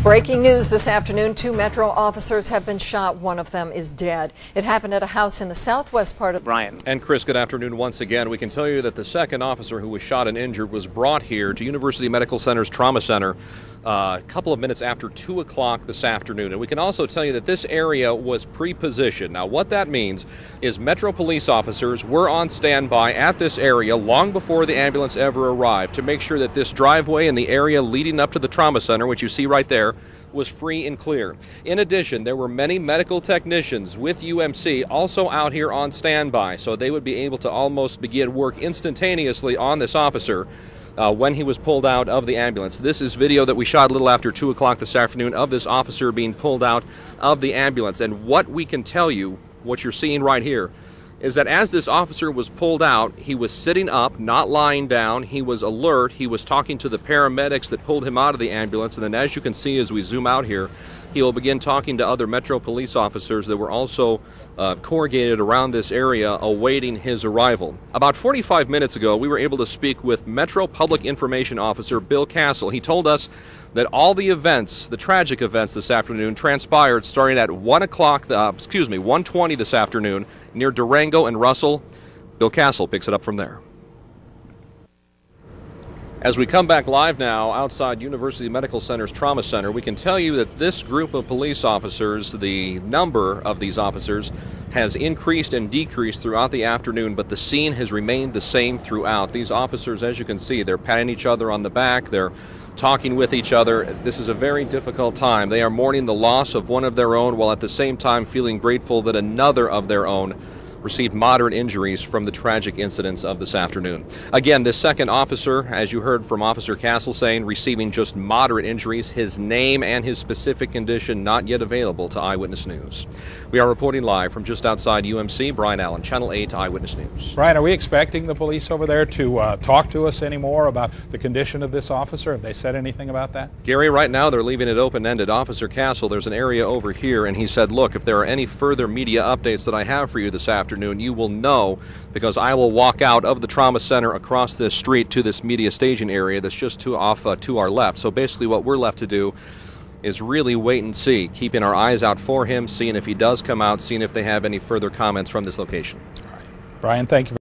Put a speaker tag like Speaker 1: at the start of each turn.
Speaker 1: Breaking news this afternoon, 2 Metro officers have been shot. One of them is dead. It happened at a house in the southwest part of
Speaker 2: Brian.
Speaker 3: And Chris, good afternoon once again. We can tell you that the second officer who was shot and injured was brought here to University Medical Center's Trauma Center a couple of minutes after 2 o'clock this afternoon. And we can also tell you that this area was pre-positioned. Now, what that means is Metro police officers were on standby at this area long before the ambulance ever arrived to make sure that this driveway and the area leading up to the Trauma Center, which you see right there, was free and clear. In addition, there were many medical technicians with UMC also out here on standby, so they would be able to almost begin work instantaneously on this officer when he was pulled out of the ambulance. This is video that we shot a little after 2 o'clock this afternoon of this officer being pulled out of the ambulance. And what we can tell you, what you're seeing right here, is that as this officer was pulled out, he was sitting up, not lying down. He was alert. He was talking to the paramedics that pulled him out of the ambulance. And then as you can see as we zoom out here, he will begin talking to other Metro police officers that were also corrugated around this area awaiting his arrival. About 45 minutes ago, we were able to speak with Metro Public Information Officer Bill Castle. He told us that all the events, the tragic events this afternoon, transpired starting at 1:20 this afternoon near Durango and Russell. Bill Castle picks it up from there. As we come back live now outside University Medical Center's Trauma Center, we can tell you that this group of police officers, the number of these officers, has increased and decreased throughout the afternoon, but the scene has remained the same throughout. These officers, as you can see, they're patting each other on the back, they're talking with each other. This is a very difficult time. They are mourning the loss of one of their own while at the same time feeling grateful that another of their own received moderate injuries from the tragic incidents of this afternoon. Again, this second officer, as you heard from Officer Castle saying, receiving just moderate injuries. His name and his specific condition not yet available to Eyewitness News. We are reporting live from just outside UMC. Brian Allen, Channel 8 Eyewitness News.
Speaker 4: Brian, are we expecting the police over there to talk to us anymore about the condition of this officer? Have they said anything about that?
Speaker 3: Gary, right now they're leaving it open-ended. Officer Castle, there's an area over here, and he said, look, if there are any further media updates that I have for you this afternoon, you will know, because I will walk out of the Trauma Center across this street to this media staging area that's just to our left. So basically what we're left to do is really wait and see, keeping our eyes out for him, seeing if he does come out, seeing if they have any further comments from this location.
Speaker 4: All right. Brian, thank you.